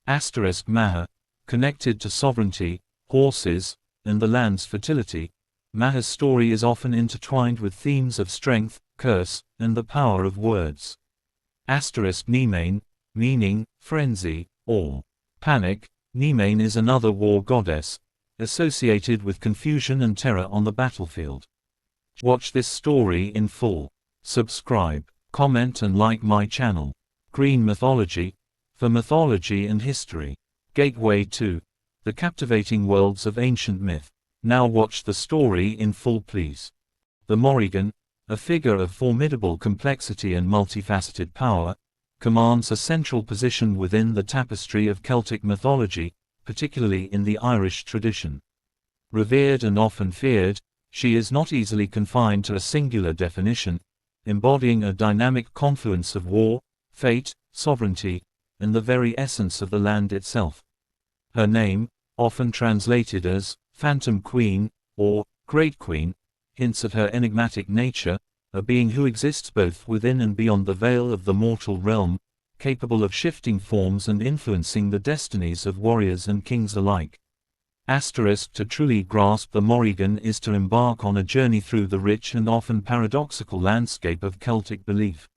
Magh, connected to sovereignty, horses, and the land's fertility. Magh's story is often intertwined with themes of strength, curse, and the power of words. Nimain, meaning frenzy or panic. Nimain is another war goddess, associated with confusion and terror on the battlefield. Watch this story in full. Subscribe, comment and like my channel. Green Mythology, for mythology and history. Gateway to the captivating worlds of ancient myth. Now watch the story in full please. The Morrígan, a figure of formidable complexity and multifaceted power, commands a central position within the tapestry of Celtic mythology, particularly in the Irish tradition. Revered and often feared, she is not easily confined to a singular definition, embodying a dynamic confluence of war, fate, sovereignty, and the very essence of the land itself. Her name, often translated as Phantom Queen or Great Queen, hints at her enigmatic nature, a being who exists both within and beyond the veil of the mortal realm, capable of shifting forms and influencing the destinies of warriors and kings alike. To truly grasp the Morrígan is to embark on a journey through the rich and often paradoxical landscape of Celtic belief.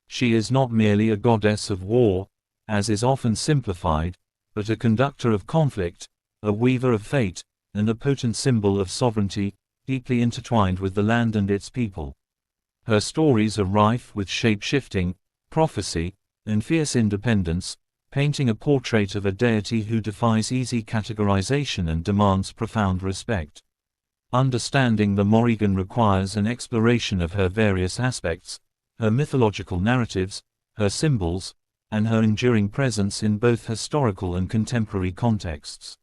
She is not merely a goddess of war, as is often simplified, but a conductor of conflict, a weaver of fate, and a potent symbol of sovereignty, deeply intertwined with the land and its people. Her stories are rife with shape-shifting, prophecy, and fierce independence, painting a portrait of a deity who defies easy categorization and demands profound respect. Understanding the Morrígan requires an exploration of her various aspects, her mythological narratives, her symbols, and her enduring presence in both historical and contemporary contexts.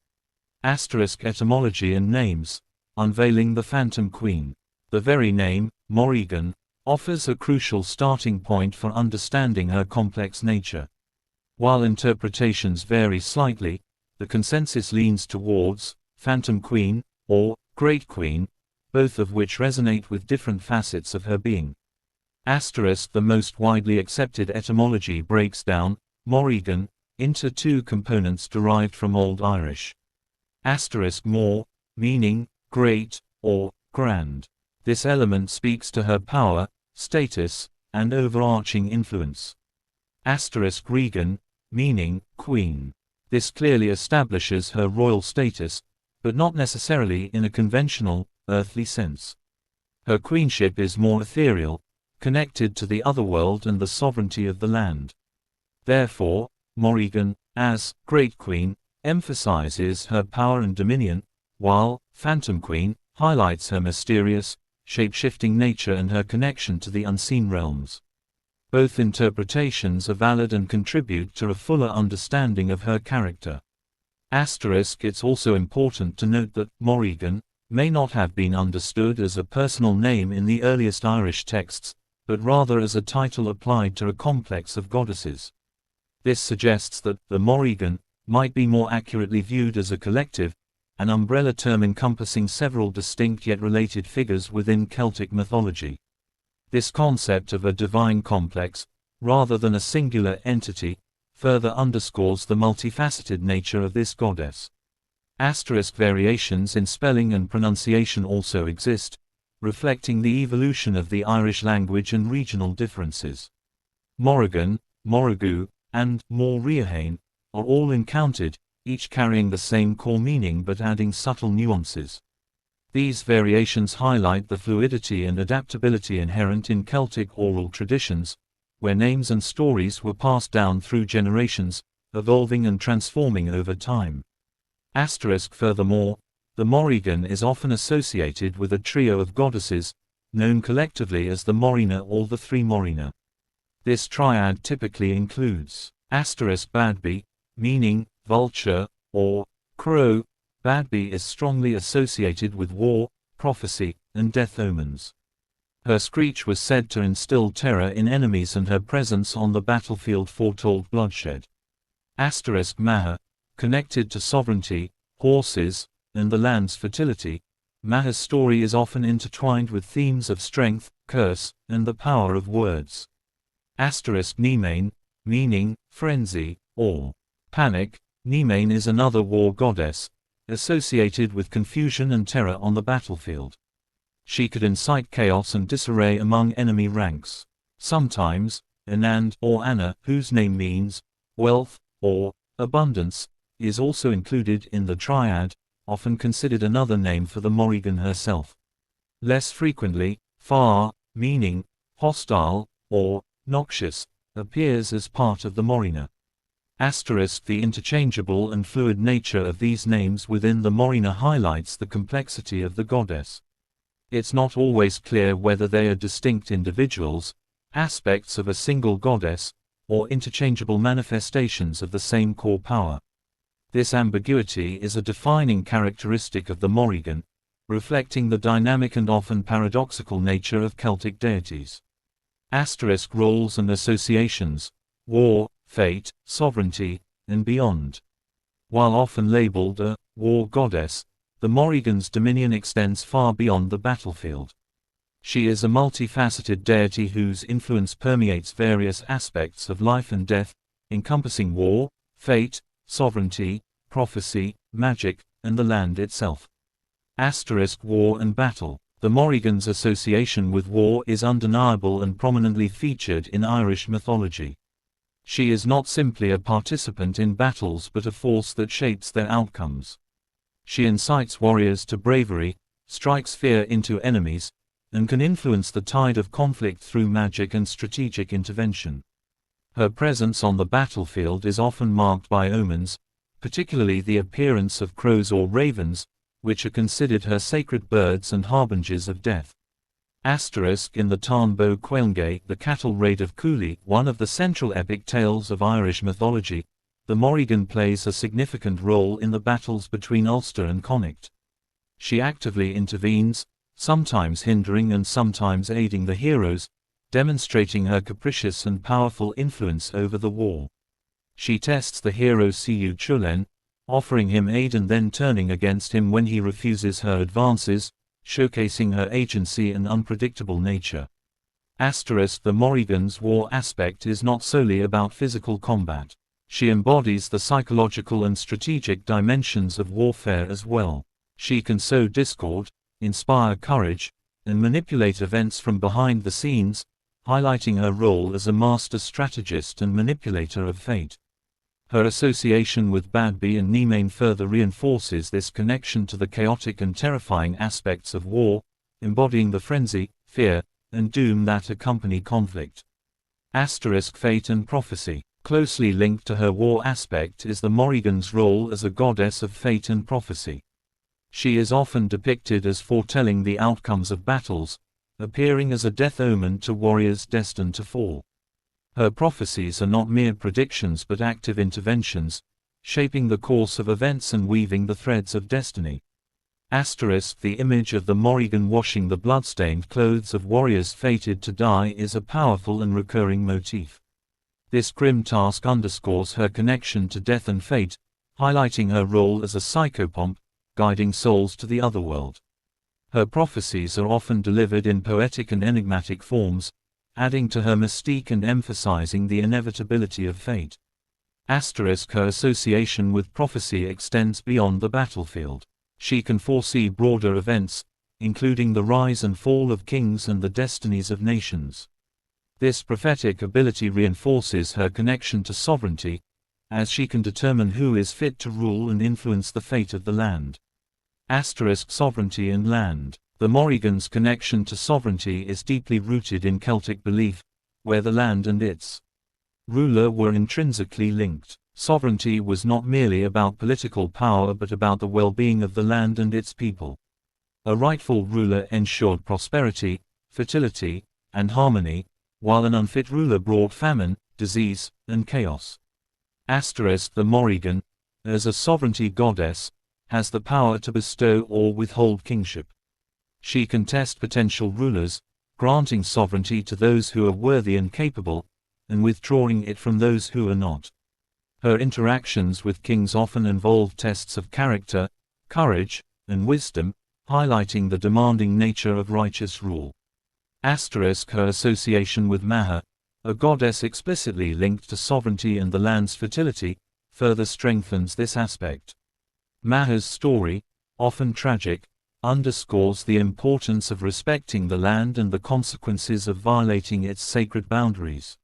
Etymology and names. Unveiling the Phantom Queen. The very name, Morrígan, offers a crucial starting point for understanding her complex nature. While interpretations vary slightly, the consensus leans towards Phantom Queen or Great Queen, both of which resonate with different facets of her being. The most widely accepted etymology breaks down Morrígan into two components derived from Old Irish. Mor, meaning great or grand. This element speaks to her power, status, and overarching influence. Regan, meaning queen. This clearly establishes her royal status, but not necessarily in a conventional, earthly sense. Her queenship is more ethereal, connected to the otherworld and the sovereignty of the land. Therefore, Morrígan, as Great Queen, emphasizes her power and dominion, while Phantom Queen highlights her mysterious, shape-shifting nature and her connection to the unseen realms. Both interpretations are valid and contribute to a fuller understanding of her character. It's also important to note that Morrígan may not have been understood as a personal name in the earliest Irish texts, but rather as a title applied to a complex of goddesses. This suggests that the Morrígan might be more accurately viewed as a collective, an umbrella term encompassing several distinct yet related figures within Celtic mythology. This concept of a divine complex, rather than a singular entity, further underscores the multifaceted nature of this goddess. Variations in spelling and pronunciation also exist, reflecting the evolution of the Irish language and regional differences. Morrigan, Morrigu, and Morrígan are all encountered, each carrying the same core meaning but adding subtle nuances. These variations highlight the fluidity and adaptability inherent in Celtic oral traditions, where names and stories were passed down through generations, evolving and transforming over time. Furthermore, the Morrígan is often associated with a trio of goddesses, known collectively as the Morrina or the Three Morrina. This triad typically includes Badby, meaning vulture or crow. Badby is strongly associated with war, prophecy, and death omens. Her screech was said to instill terror in enemies and her presence on the battlefield foretold bloodshed. Magh, connected to sovereignty, horses, and the land's fertility, Magh's story is often intertwined with themes of strength, curse, and the power of words. Nimain, meaning frenzy or panic, Nemain is another war goddess, associated with confusion and terror on the battlefield. She could incite chaos and disarray among enemy ranks. Sometimes, Anand or Anna, whose name means wealth or abundance, is also included in the triad, often considered another name for the Morrigan herself. Less frequently, Far, meaning hostile or noxious, appears as part of the Morrina. The interchangeable and fluid nature of these names within the Morrina highlights the complexity of the goddess. It's not always clear whether they are distinct individuals, aspects of a single goddess, or interchangeable manifestations of the same core power. This ambiguity is a defining characteristic of the Morrigan, reflecting the dynamic and often paradoxical nature of Celtic deities. Roles and associations: war, fate, sovereignty, and beyond. While often labeled a war goddess, the Morrigan's dominion extends far beyond the battlefield. She is a multifaceted deity whose influence permeates various aspects of life and death, encompassing war, fate, sovereignty, prophecy, magic, and the land itself. War and battle. The Morrigan's association with war is undeniable and prominently featured in Irish mythology. She is not simply a participant in battles but a force that shapes their outcomes. She incites warriors to bravery, strikes fear into enemies, and can influence the tide of conflict through magic and strategic intervention. Her presence on the battlefield is often marked by omens, particularly the appearance of crows or ravens, which are considered her sacred birds and harbingers of death. In the Tarn Bo Cuailnge, the cattle raid of Cooley, one of the central epic tales of Irish mythology, the Morrigan plays a significant role in the battles between Ulster and Connacht. She actively intervenes, sometimes hindering and sometimes aiding the heroes, demonstrating her capricious and powerful influence over the war. She tests the hero Cú Chulainn, offering him aid and then turning against him when he refuses her advances, showcasing her agency and unpredictable nature. The Morrigan's war aspect is not solely about physical combat. She embodies the psychological and strategic dimensions of warfare as well. She can sow discord, inspire courage, and manipulate events from behind the scenes, highlighting her role as a master strategist and manipulator of fate. Her association with Badby and Nemain further reinforces this connection to the chaotic and terrifying aspects of war, embodying the frenzy, fear, and doom that accompany conflict. Fate and prophecy. Closely linked to her war aspect is the Morrigan's role as a goddess of fate and prophecy. She is often depicted as foretelling the outcomes of battles, appearing as a death omen to warriors destined to fall. Her prophecies are not mere predictions but active interventions, shaping the course of events and weaving the threads of destiny. The image of the Morrigan washing the bloodstained clothes of warriors fated to die is a powerful and recurring motif. This grim task underscores her connection to death and fate, highlighting her role as a psychopomp, guiding souls to the otherworld. Her prophecies are often delivered in poetic and enigmatic forms, adding to her mystique and emphasizing the inevitability of fate. Her association with prophecy extends beyond the battlefield. She can foresee broader events, including the rise and fall of kings and the destinies of nations. This prophetic ability reinforces her connection to sovereignty, as she can determine who is fit to rule and influence the fate of the land. Sovereignty and land. The Morrigan's connection to sovereignty is deeply rooted in Celtic belief, where the land and its ruler were intrinsically linked. Sovereignty was not merely about political power but about the well-being of the land and its people. A rightful ruler ensured prosperity, fertility, and harmony, while an unfit ruler brought famine, disease, and chaos. The Morrigan, as a sovereignty goddess, has the power to bestow or withhold kingship. She can test potential rulers, granting sovereignty to those who are worthy and capable, and withdrawing it from those who are not. Her interactions with kings often involve tests of character, courage, and wisdom, highlighting the demanding nature of righteous rule. Her association with Magh, a goddess explicitly linked to sovereignty and the land's fertility, further strengthens this aspect. Magh's story, often tragic, underscores the importance of respecting the land and the consequences of violating its sacred boundaries.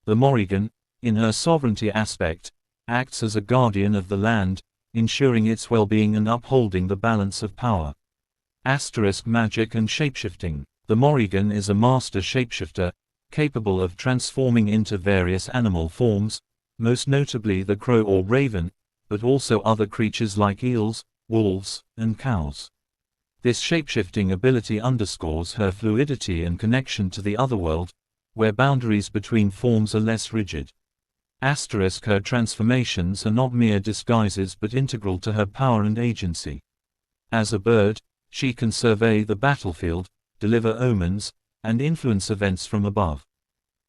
The Morrigan, in her sovereignty aspect, acts as a guardian of the land, ensuring its well-being and upholding the balance of power. Magic and shapeshifting. The Morrigan is a master shapeshifter, capable of transforming into various animal forms, most notably the crow or raven, but also other creatures like eels, wolves, and cows. This shapeshifting ability underscores her fluidity and connection to the otherworld, where boundaries between forms are less rigid. Her transformations are not mere disguises but integral to her power and agency. As a bird, she can survey the battlefield, deliver omens, and influence events from above.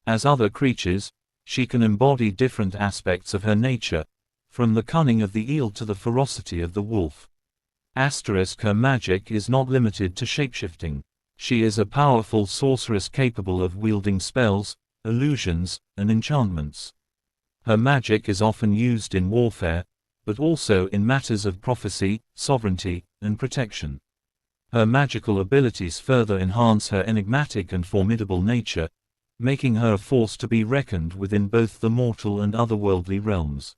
As other creatures, she can embody different aspects of her nature, from the cunning of the eel to the ferocity of the wolf. Her magic is not limited to shapeshifting. She is a powerful sorceress capable of wielding spells, illusions, and enchantments. Her magic is often used in warfare, but also in matters of prophecy, sovereignty, and protection. Her magical abilities further enhance her enigmatic and formidable nature, making her a force to be reckoned with in both the mortal and otherworldly realms.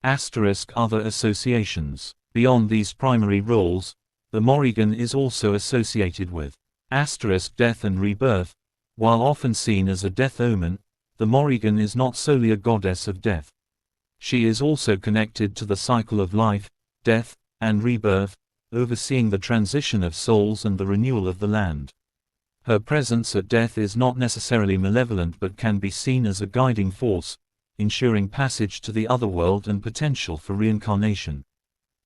Other associations. Beyond these primary roles, the Morrigan is also associated with death and rebirth. While often seen as a death omen, the Morrigan is not solely a goddess of death. She is also connected to the cycle of life, death, and rebirth, overseeing the transition of souls and the renewal of the land. Her presence at death is not necessarily malevolent but can be seen as a guiding force, ensuring passage to the otherworld and potential for reincarnation.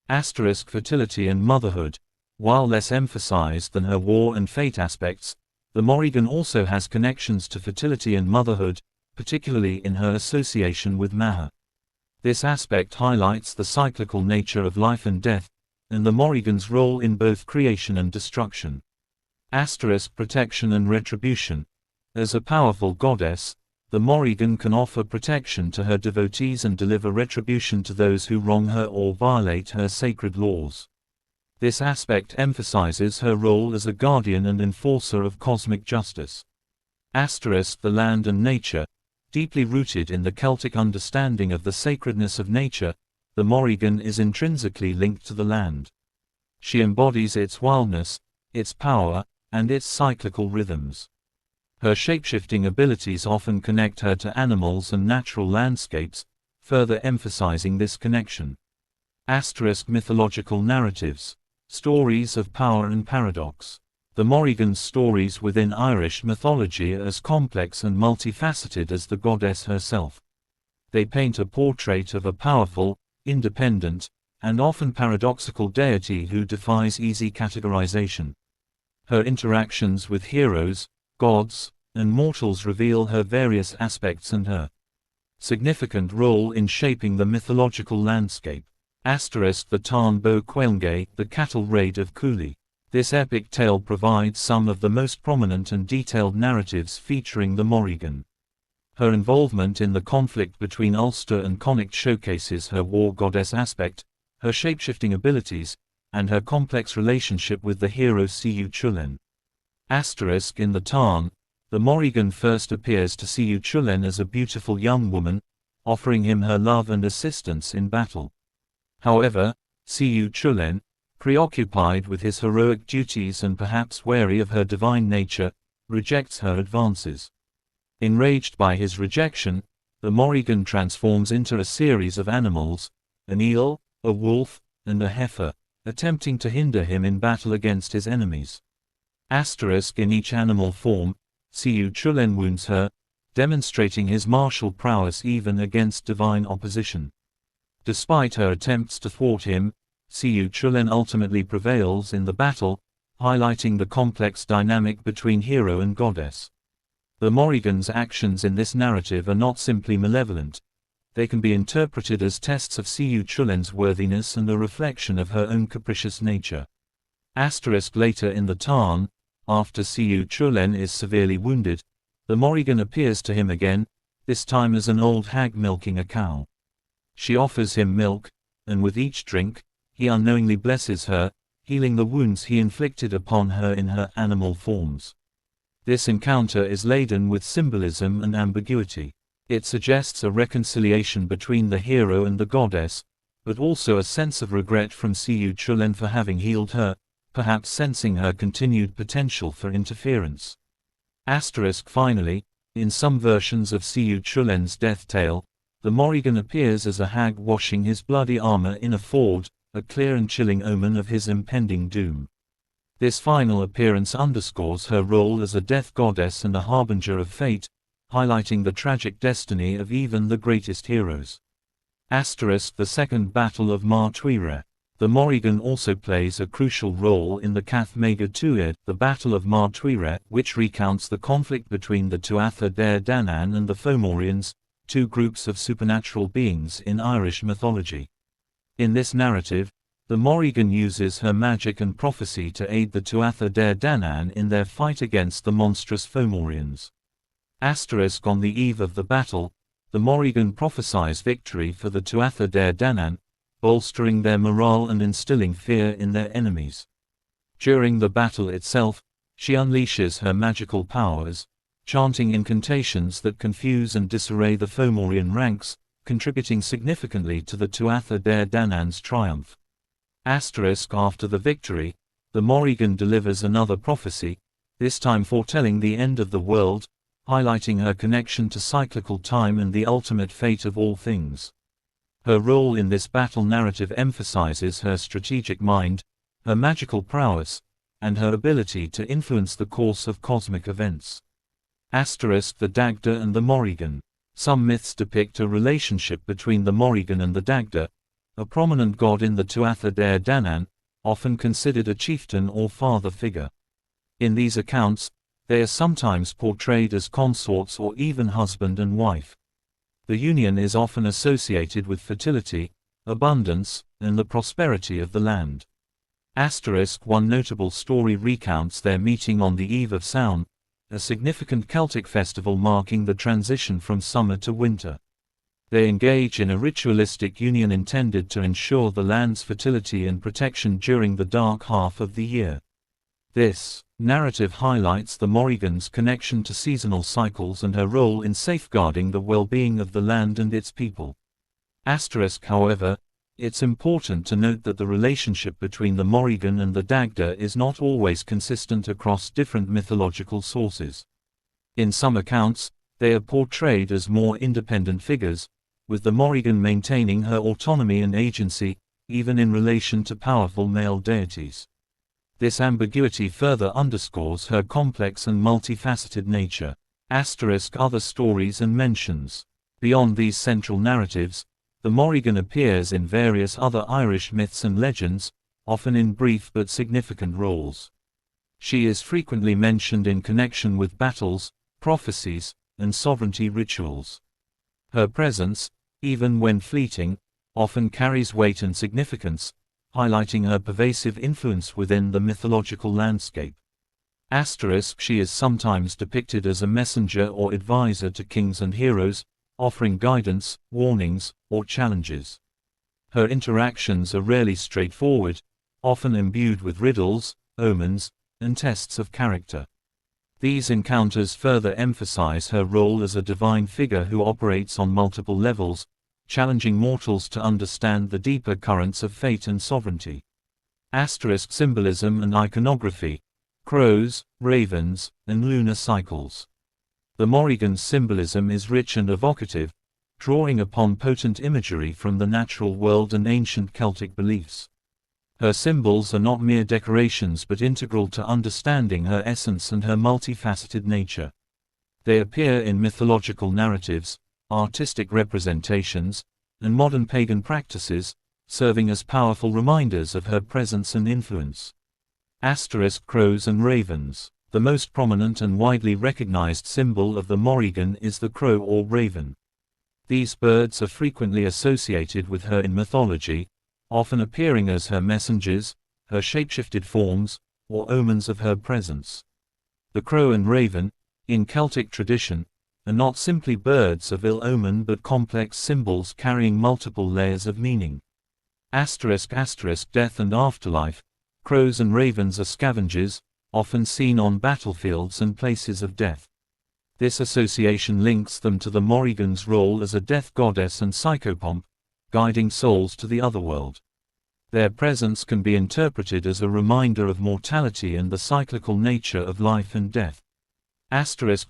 Fertility and motherhood. While less emphasized than her war and fate aspects, the Morrigan also has connections to fertility and motherhood, particularly in her association with Magh. This aspect highlights the cyclical nature of life and death, and the Morrigan's role in both creation and destruction. Protection and retribution. As a powerful goddess, the Morrigan can offer protection to her devotees and deliver retribution to those who wrong her or violate her sacred laws. This aspect emphasizes her role as a guardian and enforcer of cosmic justice. The land and nature. Deeply rooted in the Celtic understanding of the sacredness of nature, the Morrigan is intrinsically linked to the land. She embodies its wildness, its power, and its cyclical rhythms. Her shapeshifting abilities often connect her to animals and natural landscapes, further emphasizing this connection. Mythological narratives. Stories of power and paradox. The Morrigan's stories within Irish mythology are as complex and multifaceted as the goddess herself. They paint a portrait of a powerful, independent, and often paradoxical deity who defies easy categorization. Her interactions with heroes, gods, and mortals reveal her various aspects and her significant role in shaping the mythological landscape. The Tarn Bo Cuailnge, the cattle raid of Cooley. This epic tale provides some of the most prominent and detailed narratives featuring the Morrigan. Her involvement in the conflict between Ulster and Connacht showcases her war goddess aspect, her shapeshifting abilities, and her complex relationship with the hero Cú Chulainn. In the Tarn, the Morrigan first appears to Cú Chulainn as a beautiful young woman, offering him her love and assistance in battle. However, Cú Chulainn, preoccupied with his heroic duties and perhaps wary of her divine nature, rejects her advances. Enraged by his rejection, the Morrigan transforms into a series of animals, an eel, a wolf, and a heifer, attempting to hinder him in battle against his enemies. In each animal form, Cú Chulainn wounds her, demonstrating his martial prowess even against divine opposition. Despite her attempts to thwart him, Cú Chulainn ultimately prevails in the battle, highlighting the complex dynamic between hero and goddess. The Morrigan's actions in this narrative are not simply malevolent. They can be interpreted as tests of Cú Chulainn's worthiness and a reflection of her own capricious nature. Later in the Tarn, after Cú Chulainn is severely wounded, the Morrigan appears to him again, this time as an old hag milking a cow. She offers him milk, and with each drink, he unknowingly blesses her, healing the wounds he inflicted upon her in her animal forms. This encounter is laden with symbolism and ambiguity. It suggests a reconciliation between the hero and the goddess, but also a sense of regret from Cú Chulainn for having healed her, perhaps sensing her continued potential for interference. Finally, in some versions of Cú Chulainn's death tale, the Morrígan appears as a hag washing his bloody armor in a ford, a clear and chilling omen of his impending doom. This final appearance underscores her role as a death goddess and a harbinger of fate, highlighting the tragic destiny of even the greatest heroes. The Second Battle of Magh Tuireadh. The Morrígan also plays a crucial role in the Magh Tuireadh, the Battle of Magh Tuireadh, which recounts the conflict between the Tuatha De Danann and the Fomorians, two groups of supernatural beings in Irish mythology. In this narrative, the Morrígan uses her magic and prophecy to aid the Tuatha De Danann in their fight against the monstrous Fomorians. On the eve of the battle, the Morrígan prophesies victory for the Tuatha De Danann, bolstering their morale and instilling fear in their enemies. During the battle itself, she unleashes her magical powers, chanting incantations that confuse and disarray the Fomorian ranks, contributing significantly to the Tuatha De Danann's triumph. After the victory, the Morrígan delivers another prophecy, this time foretelling the end of the world, highlighting her connection to cyclical time and the ultimate fate of all things. Her role in this battle narrative emphasizes her strategic mind, her magical prowess, and her ability to influence the course of cosmic events. The Dagda and the Morrígan. Some myths depict a relationship between the Morrígan and the Dagda, a prominent god in the Tuatha De Danann, often considered a chieftain or father figure. In these accounts, they are sometimes portrayed as consorts or even husband and wife. The union is often associated with fertility, abundance, and the prosperity of the land. One notable story recounts their meeting on the Eve of Samhain, a significant Celtic festival marking the transition from summer to winter. They engage in a ritualistic union intended to ensure the land's fertility and protection during the dark half of the year. This narrative highlights the Morrigan's connection to seasonal cycles and her role in safeguarding the well-being of the land and its people. However, it's important to note that the relationship between the Morrígan and the Dagda is not always consistent across different mythological sources. In some accounts, they are portrayed as more independent figures, with the Morrígan maintaining her autonomy and agency, even in relation to powerful male deities. This ambiguity further underscores her complex and multifaceted nature. Other stories and mentions. Beyond these central narratives, the Morrígan appears in various other Irish myths and legends, often in brief but significant roles. She is frequently mentioned in connection with battles, prophecies, and sovereignty rituals. Her presence, even when fleeting, often carries weight and significance, highlighting her pervasive influence within the mythological landscape. She is sometimes depicted as a messenger or advisor to kings and heroes, offering guidance, warnings, or challenges. Her interactions are rarely straightforward, often imbued with riddles, omens, and tests of character. These encounters further emphasize her role as a divine figure who operates on multiple levels, challenging mortals to understand the deeper currents of fate and sovereignty. Symbolism and iconography. Crows, ravens, and lunar cycles. The Morrigan's symbolism is rich and evocative, drawing upon potent imagery from the natural world and ancient Celtic beliefs. Her symbols are not mere decorations but integral to understanding her essence and her multifaceted nature. They appear in mythological narratives, artistic representations, and modern pagan practices, serving as powerful reminders of her presence and influence. Crows and ravens. The most prominent and widely recognized symbol of the Morrigan is the crow or raven. These birds are frequently associated with her in mythology, often appearing as her messengers, her shapeshifted forms, or omens of her presence. The crow and raven, in Celtic tradition, are not simply birds of ill omen but complex symbols carrying multiple layers of meaning. Death and afterlife. Crows and ravens are scavengers, often seen on battlefields and places of death. This association links them to the Morrigan's role as a death goddess and psychopomp, guiding souls to the otherworld. Their presence can be interpreted as a reminder of mortality and the cyclical nature of life and death.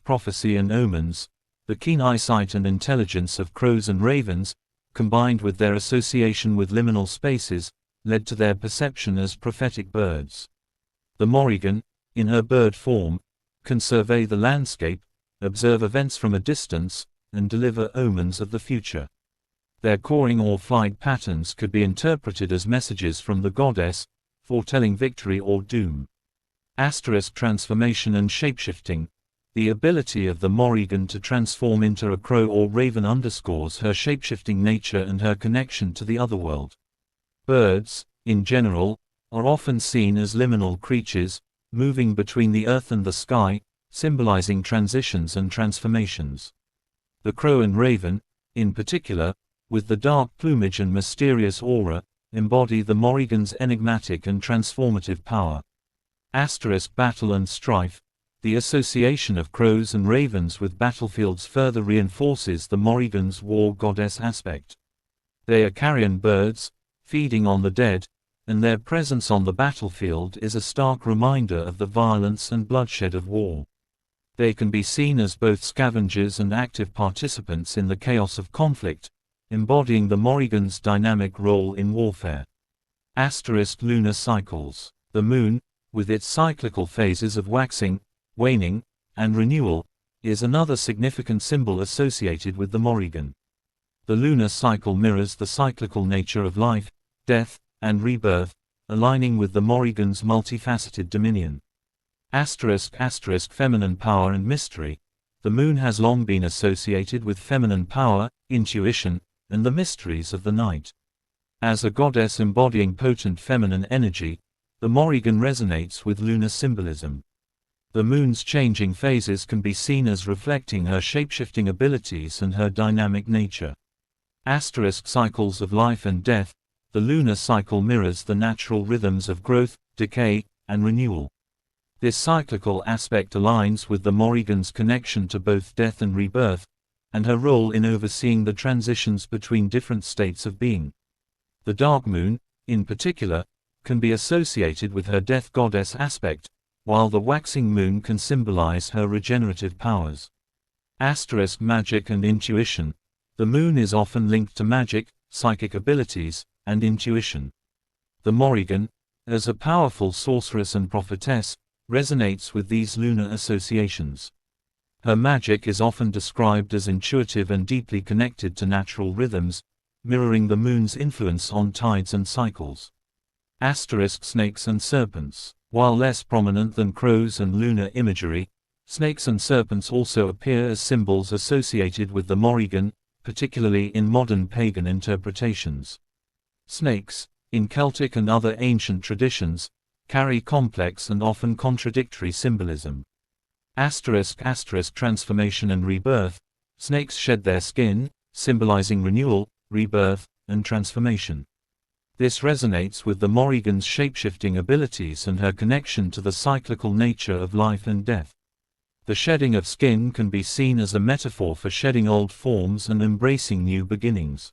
Prophecy and omens. The keen eyesight and intelligence of crows and ravens, combined with their association with liminal spaces, led to their perception as prophetic birds. The Morrigan, in her bird form, can survey the landscape, observe events from a distance, and deliver omens of the future. Their cawing or flight patterns could be interpreted as messages from the goddess, foretelling victory or doom. Transformation and shapeshifting. The ability of the Morrigan to transform into a crow or raven underscores her shapeshifting nature and her connection to the otherworld. Birds, in general, are often seen as liminal creatures, moving between the earth and the sky, symbolizing transitions and transformations. The crow and raven, in particular, with the dark plumage and mysterious aura, embody the Morrigan's enigmatic and transformative power. Battle and strife. The association of crows and ravens with battlefields further reinforces the Morrigan's war goddess aspect. They are carrion birds, feeding on the dead, and their presence on the battlefield is a stark reminder of the violence and bloodshed of war. They can be seen as both scavengers and active participants in the chaos of conflict, embodying the Morrigan's dynamic role in warfare. Lunar cycles. The moon, with its cyclical phases of waxing, waning, and renewal, is another significant symbol associated with the Morrigan. The lunar cycle mirrors the cyclical nature of life, death, and rebirth, aligning with the Morrigan's multifaceted dominion. Feminine power and mystery. The moon has long been associated with feminine power, intuition, and the mysteries of the night. As a goddess embodying potent feminine energy, the Morrigan resonates with lunar symbolism. The moon's changing phases can be seen as reflecting her shapeshifting abilities and her dynamic nature. Cycles of life and death. The lunar cycle mirrors the natural rhythms of growth, decay, and renewal. This cyclical aspect aligns with the Morrigan's connection to both death and rebirth, and her role in overseeing the transitions between different states of being. The dark moon, in particular, can be associated with her death goddess aspect, while the waxing moon can symbolize her regenerative powers. Magic and intuition. The moon is often linked to magic, psychic abilities, and intuition. The Morrigan, as a powerful sorceress and prophetess, resonates with these lunar associations. Her magic is often described as intuitive and deeply connected to natural rhythms, mirroring the moon's influence on tides and cycles. Snakes and serpents. While less prominent than crows and lunar imagery, snakes and serpents also appear as symbols associated with the Morrigan, particularly in modern pagan interpretations. Snakes, in Celtic and other ancient traditions, carry complex and often contradictory symbolism. Transformation and rebirth. Snakes shed their skin, symbolizing renewal, rebirth, and transformation. This resonates with the Morrigan's shapeshifting abilities and her connection to the cyclical nature of life and death. The shedding of skin can be seen as a metaphor for shedding old forms and embracing new beginnings.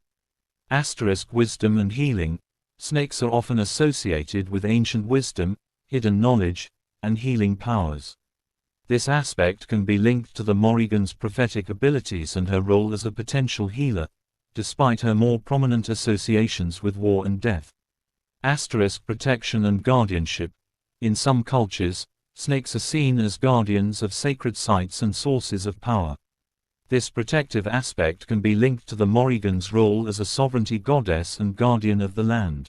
Wisdom and healing. Snakes are often associated with ancient wisdom, hidden knowledge, and healing powers. This aspect can be linked to the Morrigan's prophetic abilities and her role as a potential healer, despite her more prominent associations with war and death. Protection and guardianship. In some cultures, snakes are seen as guardians of sacred sites and sources of power. This protective aspect can be linked to the Morrigan's role as a sovereignty goddess and guardian of the land.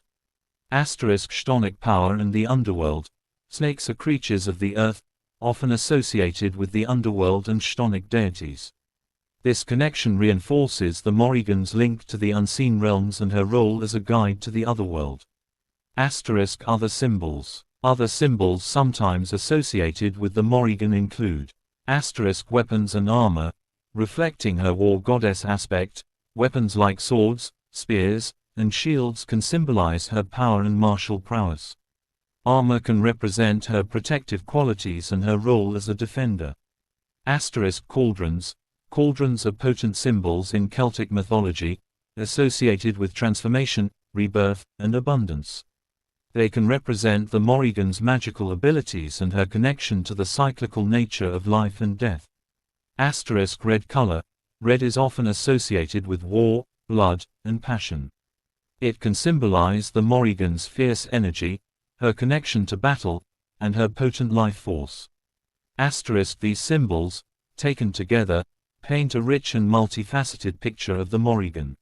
Chthonic power and the underworld. Snakes are creatures of the earth, often associated with the underworld and chthonic deities. This connection reinforces the Morrigan's link to the unseen realms and her role as a guide to the otherworld. Other symbols. Other symbols sometimes associated with the Morrigan include weapons and armor. reflecting her war goddess aspect. Weapons like swords, spears, and shields can symbolize her power and martial prowess. Armor can represent her protective qualities and her role as a defender. Cauldrons. Cauldrons are potent symbols in Celtic mythology, associated with transformation, rebirth, and abundance. They can represent the Morrigan's magical abilities and her connection to the cyclical nature of life and death. Red color. Red is often associated with war, blood, and passion. It can symbolize the Morrigan's fierce energy, her connection to battle, and her potent life force. These symbols, taken together, paint a rich and multifaceted picture of the Morrigan.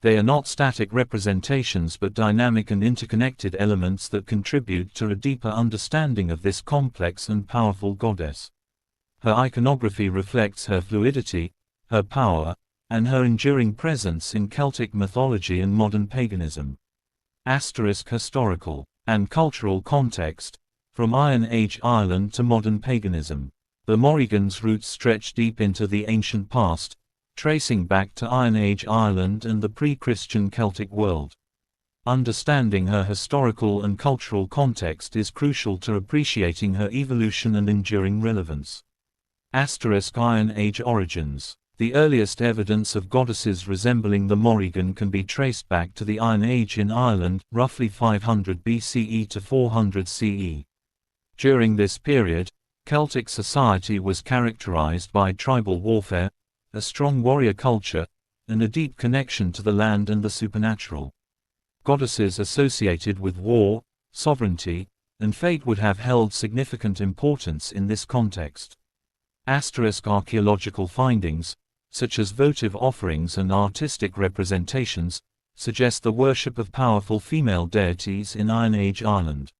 They are not static representations but dynamic and interconnected elements that contribute to a deeper understanding of this complex and powerful goddess. Her iconography reflects her fluidity, her power, and her enduring presence in Celtic mythology and modern paganism. Historical and cultural context. From Iron Age Ireland to modern paganism, the Morrigan's roots stretch deep into the ancient past, tracing back to Iron Age Ireland and the pre-Christian Celtic world. Understanding her historical and cultural context is crucial to appreciating her evolution and enduring relevance. Iron Age origins. The earliest evidence of goddesses resembling the Morrigan can be traced back to the Iron Age in Ireland, roughly 500 BCE to 400 CE. During this period, Celtic society was characterized by tribal warfare, a strong warrior culture, and a deep connection to the land and the supernatural. Goddesses associated with war, sovereignty, and fate would have held significant importance in this context. Archaeological findings, such as votive offerings and artistic representations, suggest the worship of powerful female deities in Iron Age Ireland.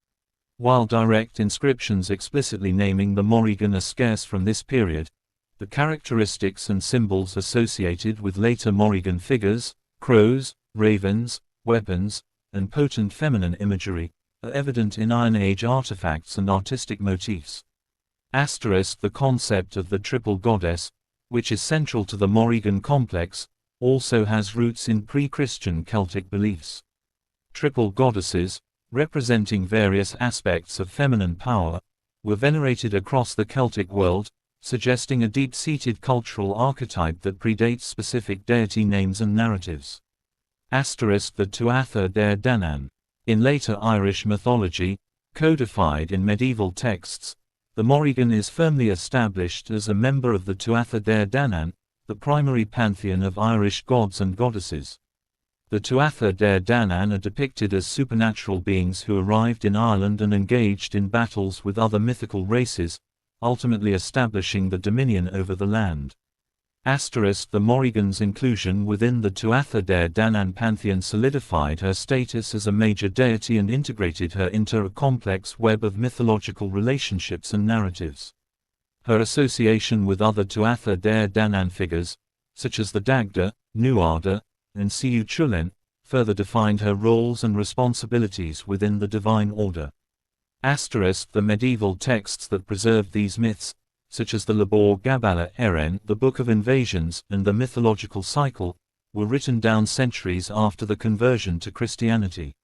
While direct inscriptions explicitly naming the Morrigan are scarce from this period, the characteristics and symbols associated with later Morrigan figures, crows, ravens, weapons, and potent feminine imagery, are evident in Iron Age artifacts and artistic motifs. The concept of the triple goddess, which is central to the Morrigan complex, also has roots in pre-Christian Celtic beliefs. Triple goddesses, representing various aspects of feminine power, were venerated across the Celtic world, suggesting a deep-seated cultural archetype that predates specific deity names and narratives. The Tuatha Dé Danann. In later Irish mythology, codified in medieval texts, the Morrigan is firmly established as a member of the Tuatha Dé Danann, the primary pantheon of Irish gods and goddesses. The Tuatha Dé Danann are depicted as supernatural beings who arrived in Ireland and engaged in battles with other mythical races, ultimately establishing the dominion over the land. The Morrigan's inclusion within the Tuatha Dé Danann pantheon solidified her status as a major deity and integrated her into a complex web of mythological relationships and narratives. Her association with other Tuatha Dé Danann figures, such as the Dagda, Nuada, and Cú Chulainn, further defined her roles and responsibilities within the divine order. The medieval texts that preserved these myths, such as the Labor Gabala Erin, the Book of Invasions, and the Mythological Cycle, were written down centuries after the conversion to Christianity.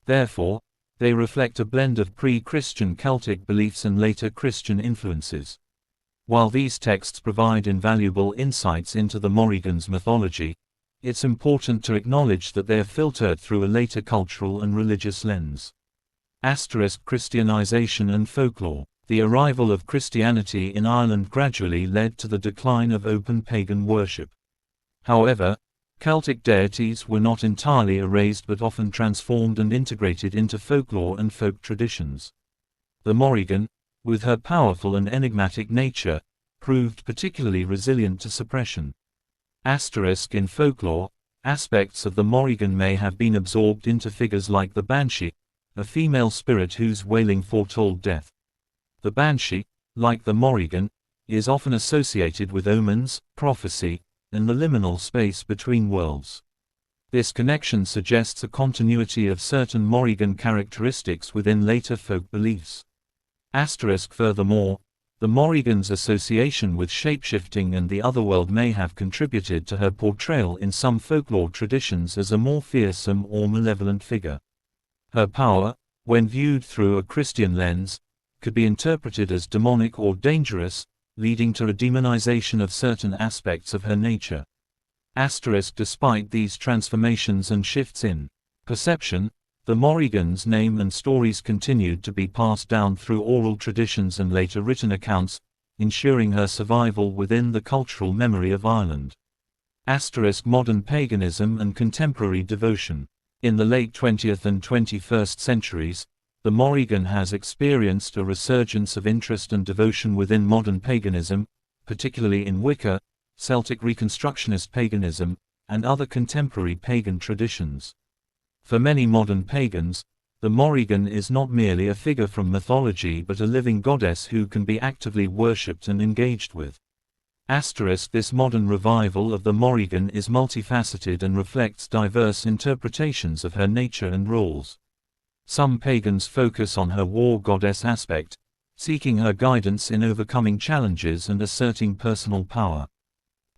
Therefore, they reflect a blend of pre-Christian Celtic beliefs and later Christian influences. While these texts provide invaluable insights into the Morrigan's mythology, it's important to acknowledge that they are filtered through a later cultural and religious lens. Christianization and folklore. The arrival of Christianity in Ireland gradually led to the decline of open pagan worship. However, Celtic deities were not entirely erased but often transformed and integrated into folklore and folk traditions. The Morrigan, with her powerful and enigmatic nature, proved particularly resilient to suppression. In folklore, aspects of the Morrigan may have been absorbed into figures like the Banshee, a female spirit whose wailing foretold death. The Banshee, like the Morrigan, is often associated with omens, prophecy, and the liminal space between worlds. This connection suggests a continuity of certain Morrigan characteristics within later folk beliefs. Furthermore, the The Morrigan's association with shapeshifting and the otherworld may have contributed to her portrayal in some folklore traditions as a more fearsome or malevolent figure. Her power, when viewed through a Christian lens, could be interpreted as demonic or dangerous, leading to a demonization of certain aspects of her nature. Despite these transformations and shifts in perception, the Morrigan's name and stories continued to be passed down through oral traditions and later written accounts, ensuring her survival within the cultural memory of Ireland. Modern paganism and contemporary devotion. In the late 20th and 21st centuries, the Morrigan has experienced a resurgence of interest and devotion within modern paganism, particularly in Wicca, Celtic Reconstructionist paganism, and other contemporary pagan traditions. For many modern pagans, the Morrigan is not merely a figure from mythology but a living goddess who can be actively worshipped and engaged with. This modern revival of the Morrigan is multifaceted and reflects diverse interpretations of her nature and roles. Some pagans focus on her war goddess aspect, seeking her guidance in overcoming challenges and asserting personal power.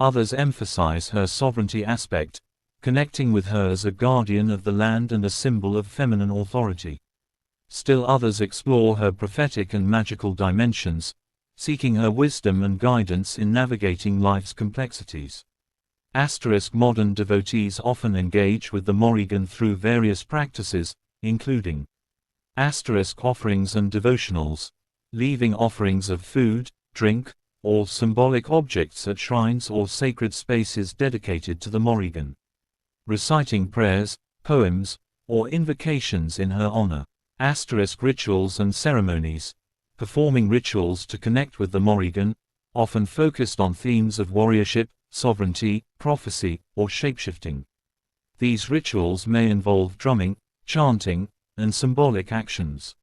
Others emphasize her sovereignty aspect, connecting with her as a guardian of the land and a symbol of feminine authority. Still others explore her prophetic and magical dimensions, seeking her wisdom and guidance in navigating life's complexities. Modern devotees often engage with the Morrigan through various practices, including offerings and devotionals, leaving offerings of food, drink, or symbolic objects at shrines or sacred spaces dedicated to the Morrigan. Reciting prayers, poems, or invocations in her honor. Rituals and ceremonies. Performing rituals to connect with the Morrigan, often focused on themes of warriorship, sovereignty, prophecy, or shapeshifting. These rituals may involve drumming, chanting, and symbolic actions.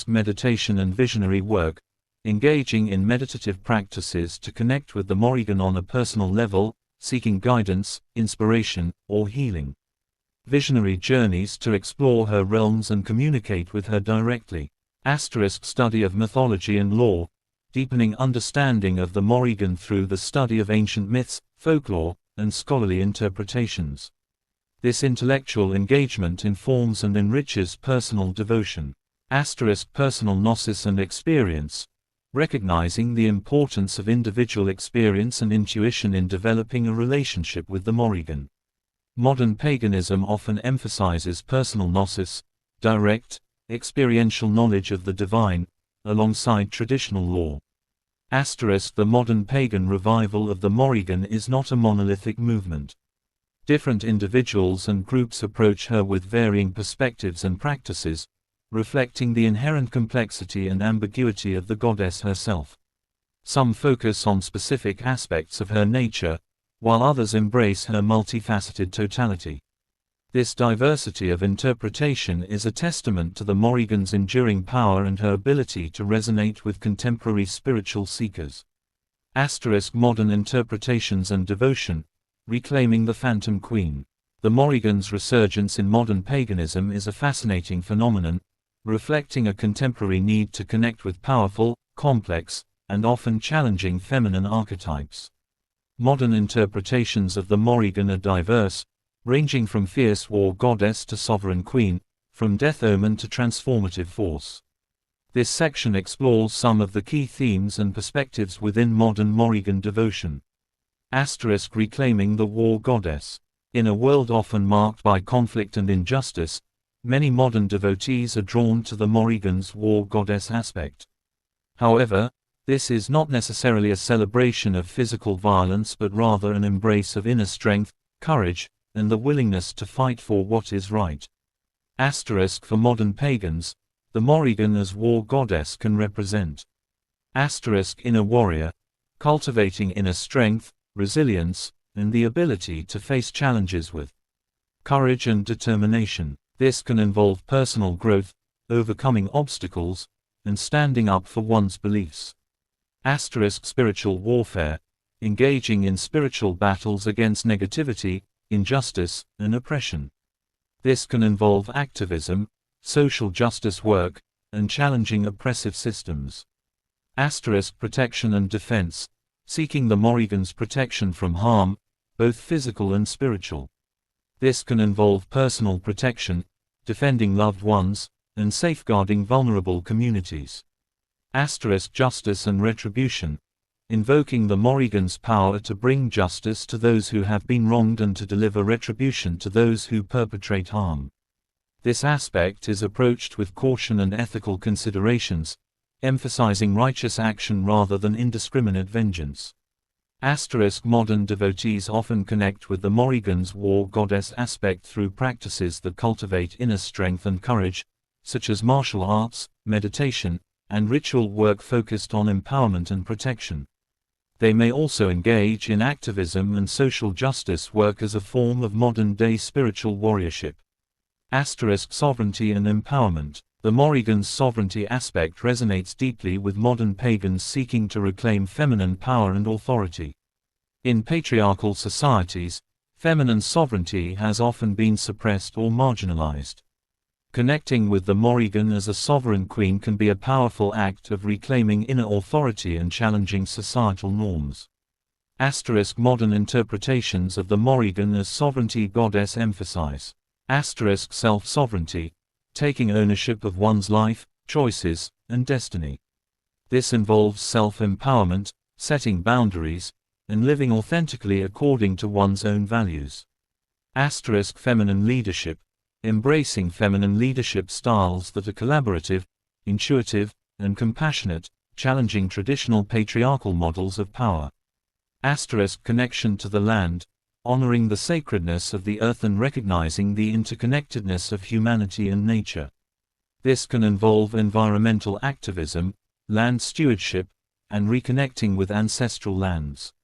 Meditation and visionary work. Engaging in meditative practices to connect with the Morrigan on a personal level, seeking guidance, inspiration, or healing. Visionary journeys to explore her realms and communicate with her directly. Study of mythology and lore, deepening understanding of the Morrigan through the study of ancient myths, folklore, and scholarly interpretations. This intellectual engagement informs and enriches personal devotion. Personal gnosis and experience. Recognizing the importance of individual experience and intuition in developing a relationship with the Morrigan. Modern paganism often emphasizes personal gnosis, direct, experiential knowledge of the divine, alongside traditional lore. The modern pagan revival of the Morrigan is not a monolithic movement. Different individuals and groups approach her with varying perspectives and practices, reflecting the inherent complexity and ambiguity of the goddess herself. Some focus on specific aspects of her nature, while others embrace her multifaceted totality. This diversity of interpretation is a testament to the Morrigan's enduring power and her ability to resonate with contemporary spiritual seekers. Modern interpretations and devotion. Reclaiming the Phantom Queen. The Morrigan's resurgence in modern paganism is a fascinating phenomenon, reflecting a contemporary need to connect with powerful, complex, and often challenging feminine archetypes. Modern interpretations of the Morrigan are diverse, ranging from fierce war goddess to sovereign queen, from death omen to transformative force. This section explores some of the key themes and perspectives within modern Morrigan devotion. Reclaiming the war goddess. In a world often marked by conflict and injustice, many modern devotees are drawn to the Morrigan's war goddess aspect. However, this is not necessarily a celebration of physical violence but rather an embrace of inner strength, courage, and the willingness to fight for what is right. For modern pagans, the Morrigan as war goddess can represent inner warrior, cultivating inner strength, resilience, and the ability to face challenges with courage and determination. This can involve personal growth, overcoming obstacles, and standing up for one's beliefs. Spiritual warfare, engaging in spiritual battles against negativity, injustice, and oppression. This can involve activism, social justice work, and challenging oppressive systems. Protection and defense, seeking the Morrigan's protection from harm, both physical and spiritual. This can involve personal protection, defending loved ones, and safeguarding vulnerable communities. Justice and retribution, invoking the Morrigan's power to bring justice to those who have been wronged and to deliver retribution to those who perpetrate harm. This aspect is approached with caution and ethical considerations, emphasizing righteous action rather than indiscriminate vengeance. Modern devotees often connect with the Morrigan's war goddess aspect through practices that cultivate inner strength and courage, such as martial arts, meditation, and ritual work focused on empowerment and protection. They may also engage in activism and social justice work as a form of modern-day spiritual warriorship. Sovereignty and empowerment. The Morrigan's sovereignty aspect resonates deeply with modern pagans seeking to reclaim feminine power and authority. In patriarchal societies, feminine sovereignty has often been suppressed or marginalized. Connecting with the Morrigan as a sovereign queen can be a powerful act of reclaiming inner authority and challenging societal norms. Modern interpretations of the Morrigan as sovereignty goddess emphasize self-sovereignty, taking ownership of one's life, choices, and destiny. This involves self-empowerment, setting boundaries, and living authentically according to one's own values. Feminine leadership, embracing feminine leadership styles that are collaborative, intuitive, and compassionate, challenging traditional patriarchal models of power. Connection to the land, honoring the sacredness of the earth and recognizing the interconnectedness of humanity and nature. This can involve environmental activism, land stewardship, and reconnecting with ancestral lands.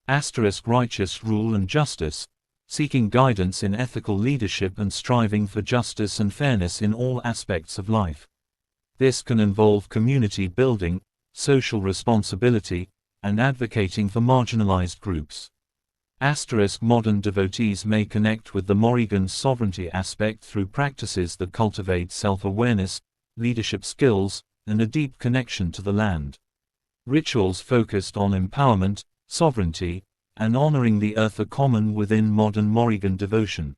Righteous rule and justice, seeking guidance in ethical leadership and striving for justice and fairness in all aspects of life. This can involve community building, social responsibility, and advocating for marginalized groups. Modern devotees may connect with the Morrigan's sovereignty aspect through practices that cultivate self-awareness, leadership skills, and a deep connection to the land. Rituals focused on empowerment, sovereignty, and honoring the earth are common within modern Morrigan devotion.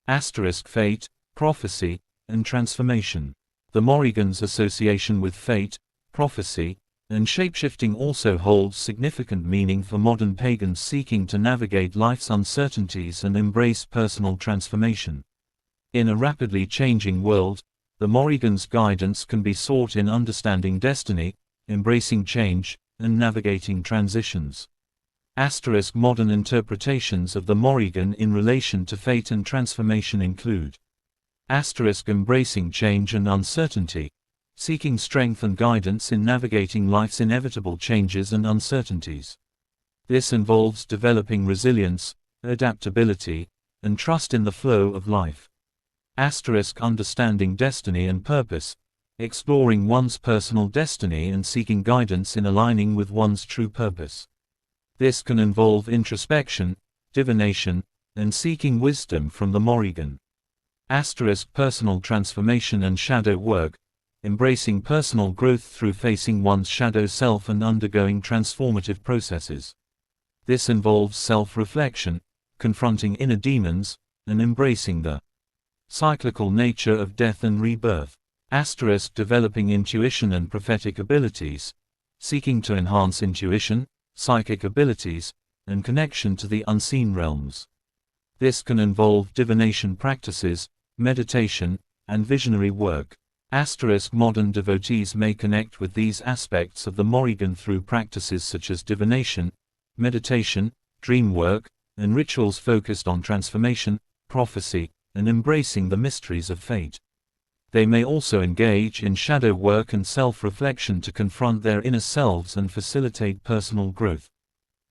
Fate, prophecy, and transformation. The Morrigan's association with fate, prophecy, and shapeshifting also holds significant meaning for modern pagans seeking to navigate life's uncertainties and embrace personal transformation. In a rapidly changing world, the Morrigan's guidance can be sought in understanding destiny, embracing change, and navigating transitions. Modern interpretations of the Morrigan in relation to fate and transformation include embracing change and uncertainty, seeking strength and guidance in navigating life's inevitable changes and uncertainties. This involves developing resilience, adaptability, and trust in the flow of life. Understanding destiny and purpose, exploring one's personal destiny and seeking guidance in aligning with one's true purpose. This can involve introspection, divination, and seeking wisdom from the Morrigan. Personal transformation and shadow work, embracing personal growth through facing one's shadow self and undergoing transformative processes. This involves self-reflection, confronting inner demons, and embracing the cyclical nature of death and rebirth. Developing intuition and prophetic abilities, seeking to enhance intuition, psychic abilities, and connection to the unseen realms. This can involve divination practices, meditation, and visionary work. Modern devotees may connect with these aspects of the Morrigan through practices such as divination, meditation, dream work, and rituals focused on transformation, prophecy, and embracing the mysteries of fate. They may also engage in shadow work and self-reflection to confront their inner selves and facilitate personal growth.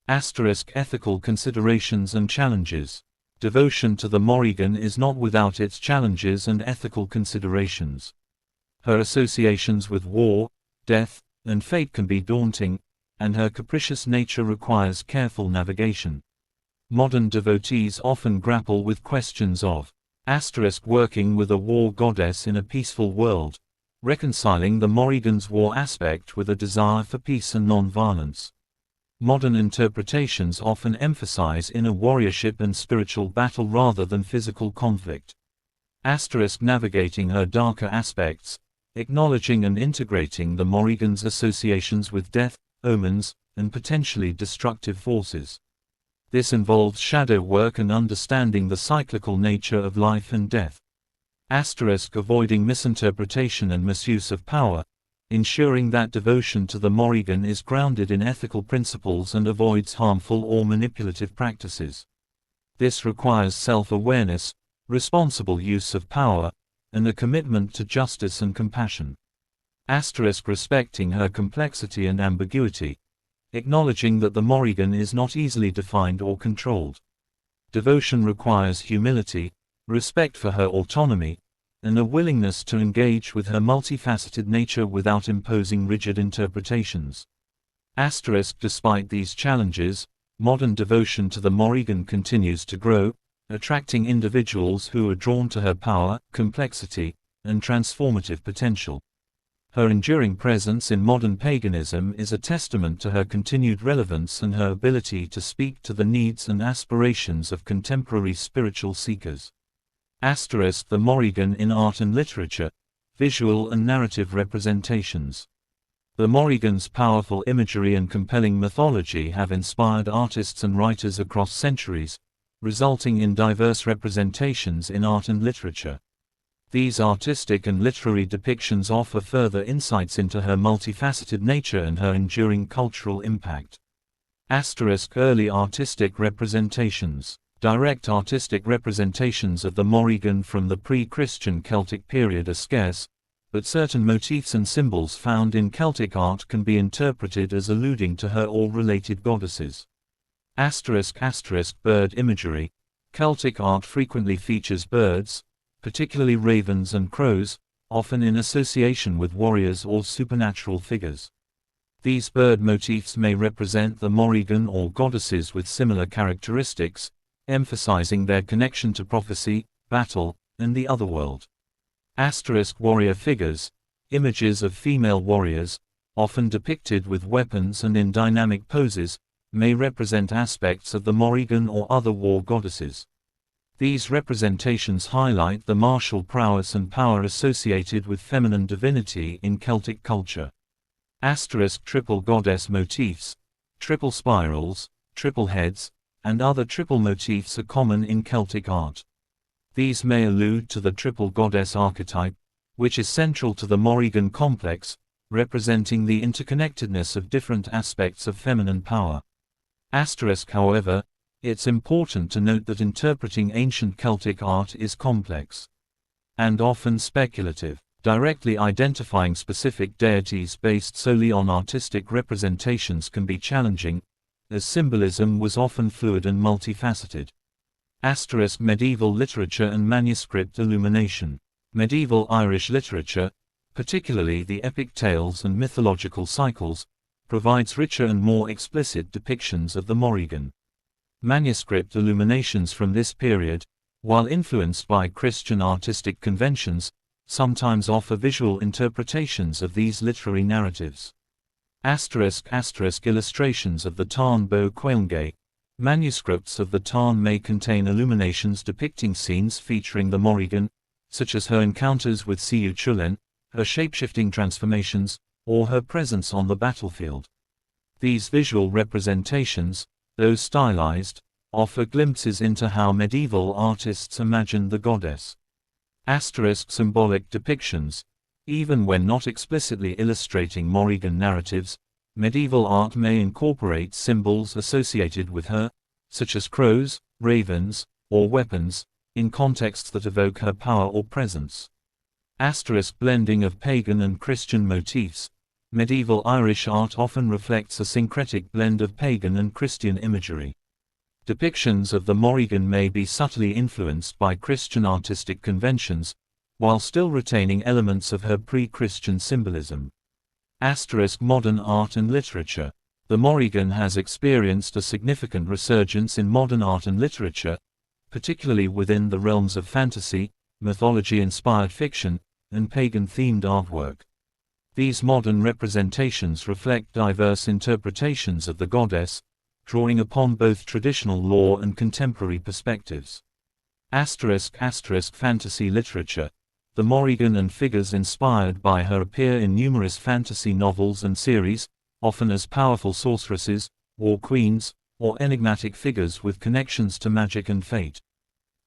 Ethical considerations and challenges. Devotion to the Morrigan is not without its challenges and ethical considerations. Her associations with war, death, and fate can be daunting, and her capricious nature requires careful navigation. Modern devotees often grapple with questions of working with a war goddess in a peaceful world, reconciling the Morrigan's war aspect with a desire for peace and non-violence. Modern interpretations often emphasize inner warriorship and spiritual battle rather than physical conflict. Navigating her darker aspects, acknowledging and integrating the Morrigan's associations with death, omens, and potentially destructive forces. This involves shadow work and understanding the cyclical nature of life and death. Avoiding misinterpretation and misuse of power, ensuring that devotion to the Morrigan is grounded in ethical principles and avoids harmful or manipulative practices. This requires self-awareness, responsible use of power, and a commitment to justice and compassion. Respecting her complexity and ambiguity, acknowledging that the Morrigan is not easily defined or controlled. Devotion requires humility, respect for her autonomy, and a willingness to engage with her multifaceted nature without imposing rigid interpretations. Despite these challenges, modern devotion to the Morrigan continues to grow, attracting individuals who are drawn to her power, complexity, and transformative potential. Her enduring presence in modern paganism is a testament to her continued relevance and her ability to speak to the needs and aspirations of contemporary spiritual seekers. The Morrigan in art and literature, visual and narrative representations. The Morrigan's powerful imagery and compelling mythology have inspired artists and writers across centuries, resulting in diverse representations in art and literature. These artistic and literary depictions offer further insights into her multifaceted nature and her enduring cultural impact. Early artistic representations. Direct artistic representations of the Morrigan from the pre-Christian Celtic period are scarce, but certain motifs and symbols found in Celtic art can be interpreted as alluding to her or related goddesses. Bird imagery. Celtic art frequently features birds, particularly ravens and crows, often in association with warriors or supernatural figures. These bird motifs may represent the Morrigan or goddesses with similar characteristics, emphasizing their connection to prophecy, battle, and the otherworld. Warrior figures. Images of female warriors, often depicted with weapons and in dynamic poses, may represent aspects of the Morrigan or other war goddesses. These representations highlight the martial prowess and power associated with feminine divinity in Celtic culture. Triple goddess motifs. Triple spirals, triple heads, and other triple motifs are common in Celtic art. These may allude to the triple goddess archetype, which is central to the Morrigan complex, representing the interconnectedness of different aspects of feminine power. However, it's important to note that interpreting ancient Celtic art is complex and often speculative. Directly identifying specific deities based solely on artistic representations can be challenging, as symbolism was often fluid and multifaceted. Medieval literature and manuscript illumination. Medieval Irish literature, particularly the epic tales and mythological cycles, provides richer and more explicit depictions of the Morrigan. Manuscript illuminations from this period, while influenced by Christian artistic conventions, sometimes offer visual interpretations of these literary narratives. Illustrations of the Tarn Bo Cuailnge. Manuscripts of the Tarn may contain illuminations depicting scenes featuring the Morrigan, such as her encounters with Cú Chulainn, her shapeshifting transformations, or her presence on the battlefield. These visual representations, though stylized, offer glimpses into how medieval artists imagined the goddess. Symbolic depictions. Even when not explicitly illustrating Morrigan narratives, medieval art may incorporate symbols associated with her, such as crows, ravens, or weapons, in contexts that evoke her power or presence. Blending of pagan and Christian motifs. Medieval Irish art often reflects a syncretic blend of pagan and Christian imagery. Depictions of the Morrigan may be subtly influenced by Christian artistic conventions, while still retaining elements of her pre-Christian symbolism. Modern art and literature. The Morrigan has experienced a significant resurgence in modern art and literature, particularly within the realms of fantasy, mythology-inspired fiction, and pagan-themed artwork. These modern representations reflect diverse interpretations of the goddess, drawing upon both traditional lore and contemporary perspectives. Fantasy literature. The Morrigan and figures inspired by her appear in numerous fantasy novels and series, often as powerful sorceresses, war queens, or enigmatic figures with connections to magic and fate.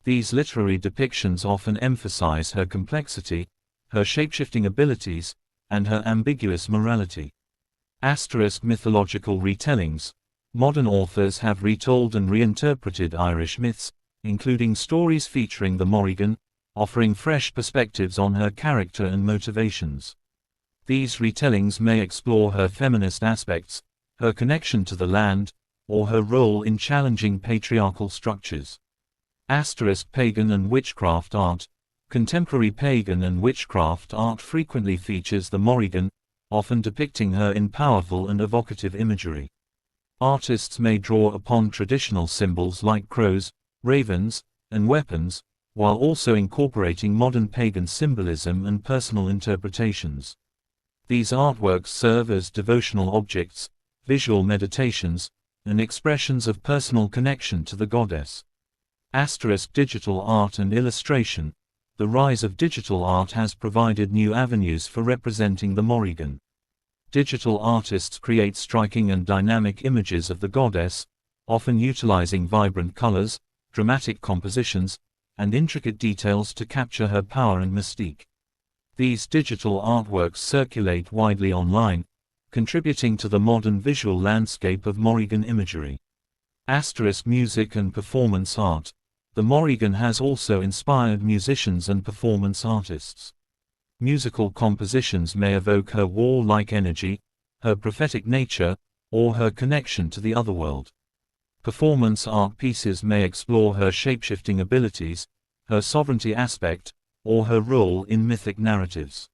These literary depictions often emphasize her complexity, her shapeshifting abilities, and her ambiguous morality. Mythological retellings. Modern authors have retold and reinterpreted Irish myths, including stories featuring the Morrigan, offering fresh perspectives on her character and motivations. These retellings may explore her feminist aspects, her connection to the land, or her role in challenging patriarchal structures. Pagan and witchcraft art. Contemporary pagan and witchcraft art frequently features the Morrigan, often depicting her in powerful and evocative imagery. Artists may draw upon traditional symbols like crows, ravens, and weapons, while also incorporating modern pagan symbolism and personal interpretations. These artworks serve as devotional objects, visual meditations, and expressions of personal connection to the goddess. Digital art and illustration. The rise of digital art has provided new avenues for representing the Morrigan. Digital artists create striking and dynamic images of the goddess, often utilizing vibrant colors, dramatic compositions, and intricate details to capture her power and mystique. These digital artworks circulate widely online, contributing to the modern visual landscape of Morrigan imagery. Music and performance art. The Morrigan has also inspired musicians and performance artists. Musical compositions may evoke her war-like energy, her prophetic nature, or her connection to the otherworld. Performance art pieces may explore her shapeshifting abilities, her sovereignty aspect, or her role in mythic narratives.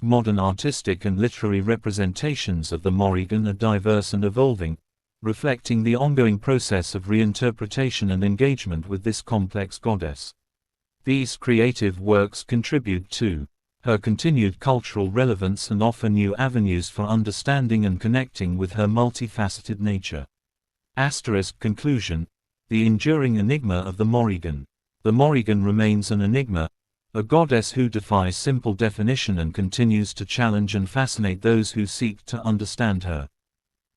Modern artistic and literary representations of the Morrigan are diverse and evolving, reflecting the ongoing process of reinterpretation and engagement with this complex goddess. These creative works contribute to her continued cultural relevance and offer new avenues for understanding and connecting with her multifaceted nature. Conclusion. The enduring enigma of the Morrigan. The Morrigan remains an enigma, a goddess who defies simple definition and continues to challenge and fascinate those who seek to understand her.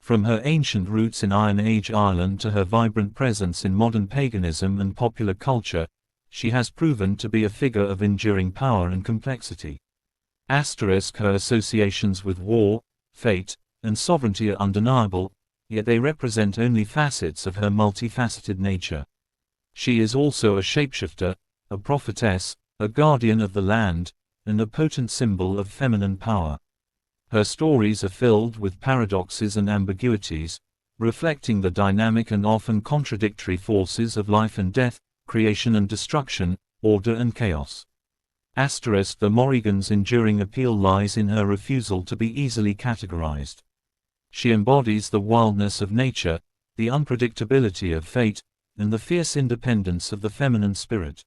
From her ancient roots in Iron Age Ireland to her vibrant presence in modern paganism and popular culture, she has proven to be a figure of enduring power and complexity. Her associations with war, fate, and sovereignty are undeniable, yet they represent only facets of her multifaceted nature. She is also a shapeshifter, a prophetess, a guardian of the land, and a potent symbol of feminine power. Her stories are filled with paradoxes and ambiguities, reflecting the dynamic and often contradictory forces of life and death, creation and destruction, order and chaos. The Morrigan's enduring appeal lies in her refusal to be easily categorized. She embodies the wildness of nature, the unpredictability of fate, and the fierce independence of the feminine spirit.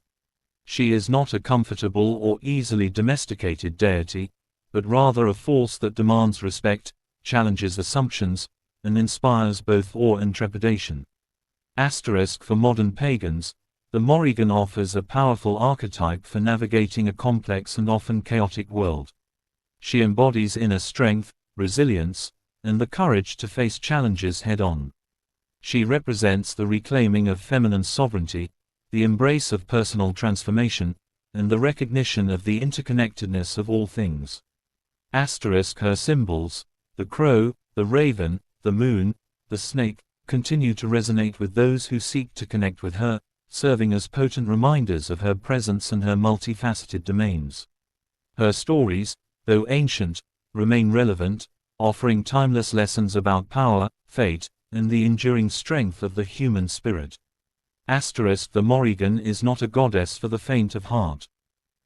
She is not a comfortable or easily domesticated deity, but rather a force that demands respect, challenges assumptions, and inspires both awe and trepidation. For modern pagans, the Morrigan offers a powerful archetype for navigating a complex and often chaotic world. She embodies inner strength, resilience, and the courage to face challenges head-on. She represents the reclaiming of feminine sovereignty, the embrace of personal transformation, and the recognition of the interconnectedness of all things. Her symbols, the crow, the raven, the moon, the snake, continue to resonate with those who seek to connect with her, serving as potent reminders of her presence and her multifaceted domains. Her stories, though ancient, remain relevant, offering timeless lessons about power, fate, and the enduring strength of the human spirit. The Morrigan is not a goddess for the faint of heart.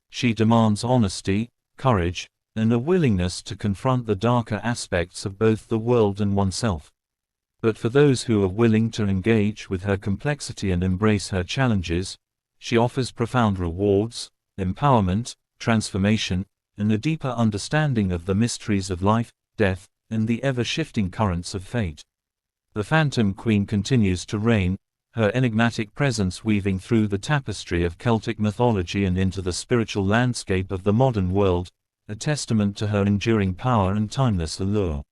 She demands honesty, courage, and a willingness to confront the darker aspects of both the world and oneself. But for those who are willing to engage with her complexity and embrace her challenges, she offers profound rewards, empowerment, transformation, and a deeper understanding of the mysteries of life, death, and the ever-shifting currents of fate. The Phantom Queen continues to reign, her enigmatic presence weaving through the tapestry of Celtic mythology and into the spiritual landscape of the modern world, a testament to her enduring power and timeless allure.